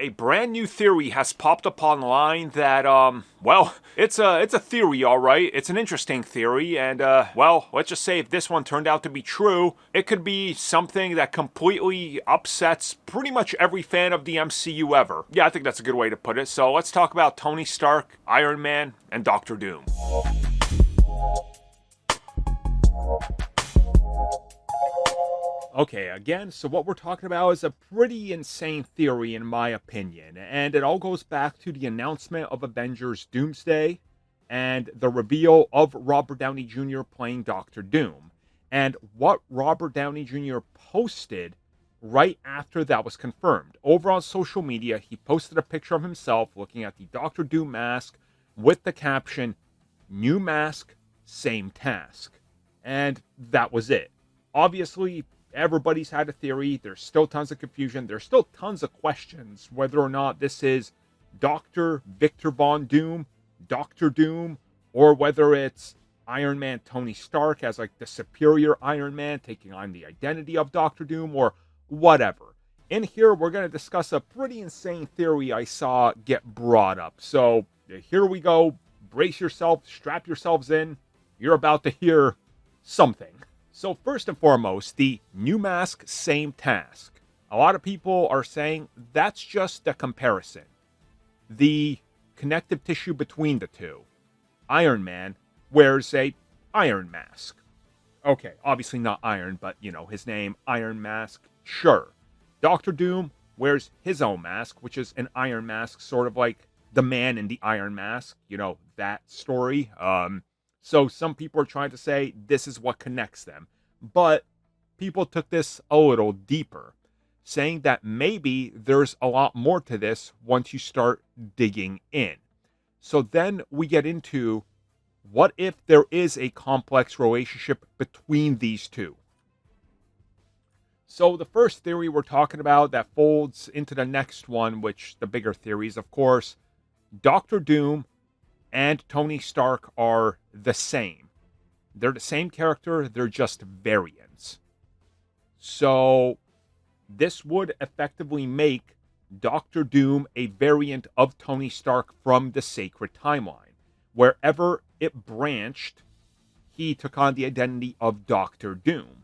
A brand new theory has popped up online that, well, it's a theory, alright. It's an interesting theory, and, well, let's just say if this one turned out to be true, it could be something that completely upsets pretty much every fan of the MCU ever. Yeah, I think that's a good way to put it. So let's talk about Tony Stark, Iron Man, and Doctor Doom. Okay, again, so what we're talking about is a pretty insane theory in my opinion, and it all goes back to the announcement of Avengers Doomsday and the reveal of Robert Downey Jr. playing Doctor Doom. And what Robert Downey Jr. posted right after that was confirmed. Over on social media, he posted a picture of himself looking at the Doctor Doom mask with the caption, "New mask, same task." And that was it. Obviously, everybody's had a theory. There's still tons of confusion. There's still tons of questions whether or not this is Dr. Victor Von Doom, Doctor Doom, or whether it's Iron Man Tony Stark as like the superior Iron Man taking on the identity of Doctor Doom, or whatever. In here, we're going to discuss a pretty insane theory I saw get brought up. So here we go. Brace yourself, strap yourselves in. You're about to hear something. So first and foremost, the new mask, same task. A lot of people are saying that's just a comparison. The connective tissue between the two. Iron Man wears a iron mask. Okay, obviously not iron, but you know, his name, Iron Mask, sure. Doctor Doom wears his own mask, which is an iron mask, sort of like the man in the Iron Mask, you know, that story. So some people are trying to say this is what connects them. But people took this a little deeper, saying that maybe there's a lot more to this once you start digging in. So then we get into what if there is a complex relationship between these two? So the first theory we're talking about that folds into the next one, which the bigger theories, of course, Doctor Doom and Tony Stark are the same. They're the same character, they're just variants. So this would effectively make Doctor Doom a variant of Tony Stark from the sacred timeline. Wherever it branched, he took on the identity of Doctor Doom.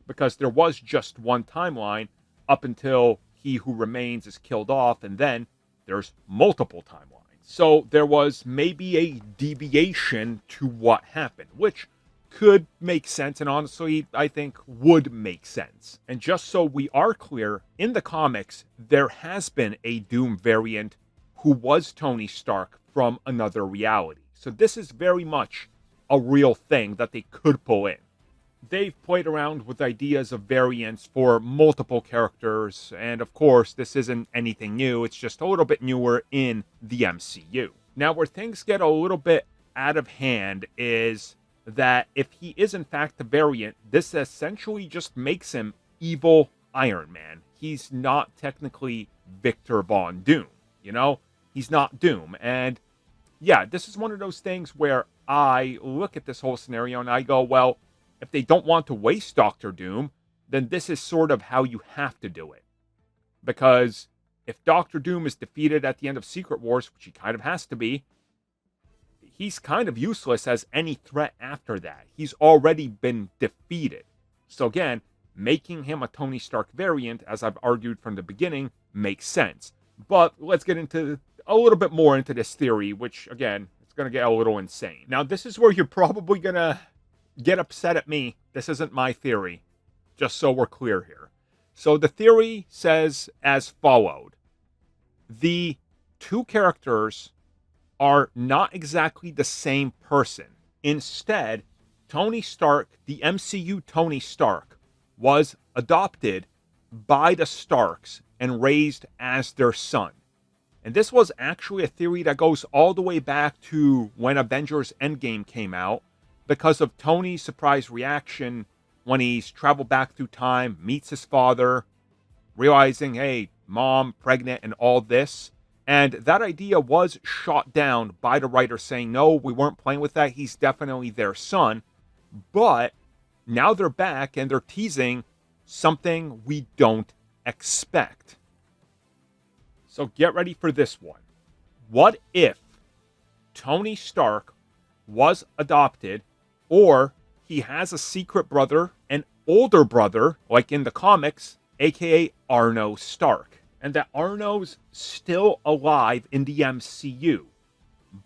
Because there was just one timeline up until He Who Remains is killed off, and then there's multiple timelines. So there was maybe a deviation to what happened, which could make sense, and honestly, I think would make sense. And just so we are clear, in the comics, there has been a Doom variant who was Tony Stark from another reality. So this is very much a real thing that they could pull in. They've played around with ideas of variants for multiple characters, and of course, this isn't anything new, it's just a little bit newer in the MCU. Now, where things get a little bit out of hand is that if he is in fact the variant, this essentially just makes him evil Iron Man. He's not technically Victor Von Doom, you know? He's not Doom, and yeah, this is one of those things where I look at this whole scenario and I go, well, if they don't want to waste Doctor Doom, then this is sort of how you have to do it. Because if Doctor Doom is defeated at the end of Secret Wars, which he kind of has to be, he's kind of useless as any threat after that. He's already been defeated. So again, making him a Tony Stark variant, as I've argued from the beginning, makes sense. But let's get into a little bit more into this theory, which again, it's going to get a little insane. Now, this is where you're probably going to get upset at me. This isn't my theory, just so we're clear here. So the theory says as followed. The two characters are not exactly the same person. Instead, Tony Stark, the MCU Tony Stark, was adopted by the Starks and raised as their son. And this was actually a theory that goes all the way back to when Avengers Endgame came out, because of Tony's surprise reaction when he's traveled back through time, meets his father, realizing, hey, mom, pregnant, and all this. And that idea was shot down by the writer saying, no, we weren't playing with that. He's definitely their son. But now they're back and they're teasing something we don't expect. So get ready for this one. What if Tony Stark was adopted, or he has a secret brother, an older brother, like in the comics, aka Arno Stark, and that Arno's still alive in the MCU.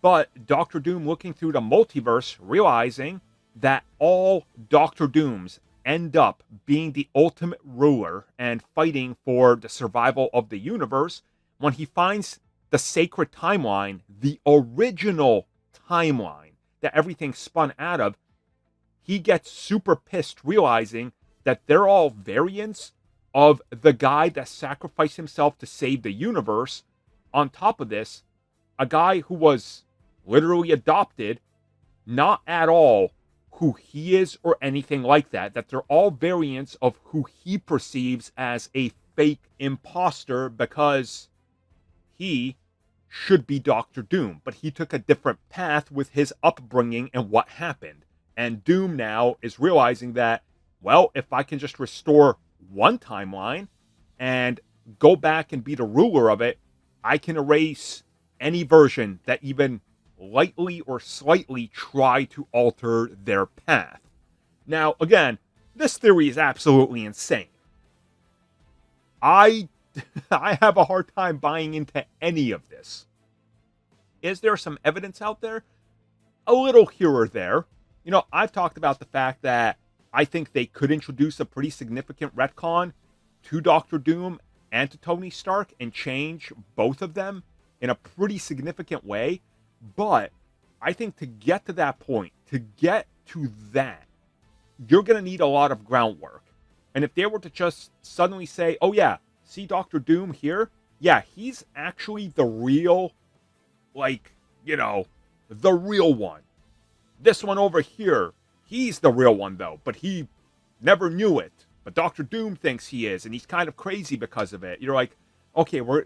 But Doctor Doom, looking through the multiverse, realizing that all Doctor Dooms end up being the ultimate ruler and fighting for the survival of the universe, when he finds the sacred timeline, the original timeline that everything spun out of, he gets super pissed, realizing that they're all variants of the guy that sacrificed himself to save the universe. On top of this, a guy who was literally adopted, not at all who he is or anything like that, that they're all variants of who he perceives as a fake imposter, because he should be Doctor Doom, but he took a different path with his upbringing and what happened. And Doom now is realizing that, well, if I can just restore one timeline and go back and be the ruler of it, I can erase any version that even lightly or slightly try to alter their path. Now, again, this theory is absolutely insane. I have a hard time buying into any of this. Is there some evidence out there? A little here or there. You know, I've talked about the fact that I think they could introduce a pretty significant retcon to Doctor Doom and to Tony Stark and change both of them in a pretty significant way. But I think to get to that point, to get to that, you're going to need a lot of groundwork. And if they were to just suddenly say, oh yeah, see Doctor Doom here? Yeah, he's actually the real, like, you know, the real one. This one over here, he's the real one though, but he never knew it. But Doctor Doom thinks he is, and he's kind of crazy because of it. You're like, okay, we're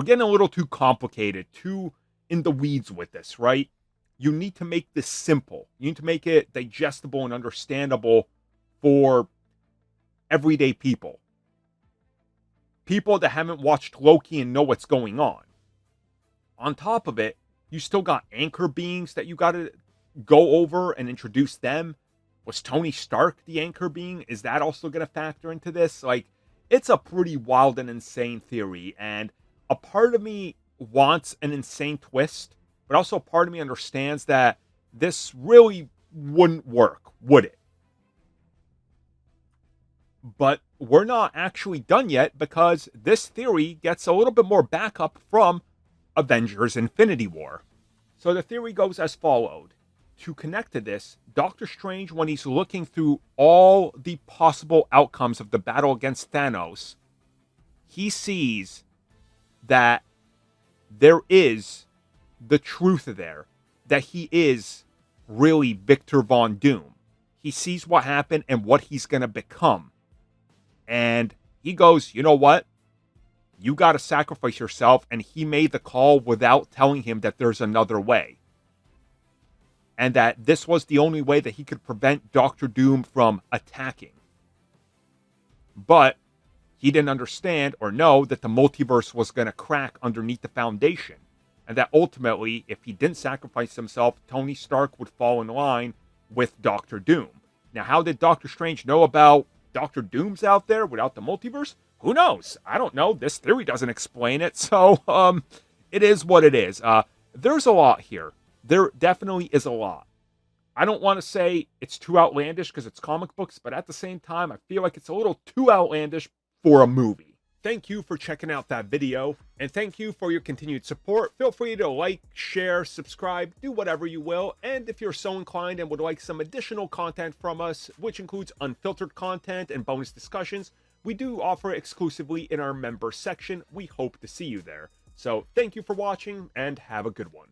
getting a little too complicated, too in the weeds with this, right? You need to make this simple. You need to make it digestible and understandable for everyday people. People that haven't watched Loki and know what's going on. On top of it, you still got anchor beings that you got to go over and introduce them. Was Tony Stark the anchor being? Is that also going to factor into this? Like, it's a pretty wild and insane theory, and a part of me wants an insane twist, but also part of me understands that this really wouldn't work, would it? But we're not actually done yet, because this theory gets a little bit more backup from Avengers Infinity War. So the theory goes as followed. To connect to this, Doctor Strange, when he's looking through all the possible outcomes of the battle against Thanos, he sees that there is the truth there, that he is really Victor Von Doom. He sees what happened and what he's going to become. And he goes, you know what? You got to sacrifice yourself. And he made the call without telling him that there's another way. And that this was the only way that he could prevent Doctor Doom from attacking. But he didn't understand or know that the multiverse was going to crack underneath the foundation. And that ultimately, if he didn't sacrifice himself, Tony Stark would fall in line with Doctor Doom. Now, how did Doctor Strange know about Doctor Doom's out there without the multiverse? Who knows? I don't know. This theory doesn't explain it. So, it is what it is. There's a lot here. There definitely is a lot. I don't want to say it's too outlandish because it's comic books, but at the same time, I feel like it's a little too outlandish for a movie. Thank you for checking out that video, and thank you for your continued support. Feel free to like, share, subscribe, do whatever you will, and if you're so inclined and would like some additional content from us, which includes unfiltered content and bonus discussions, we do offer exclusively in our member section. We hope to see you there. So thank you for watching, and have a good one.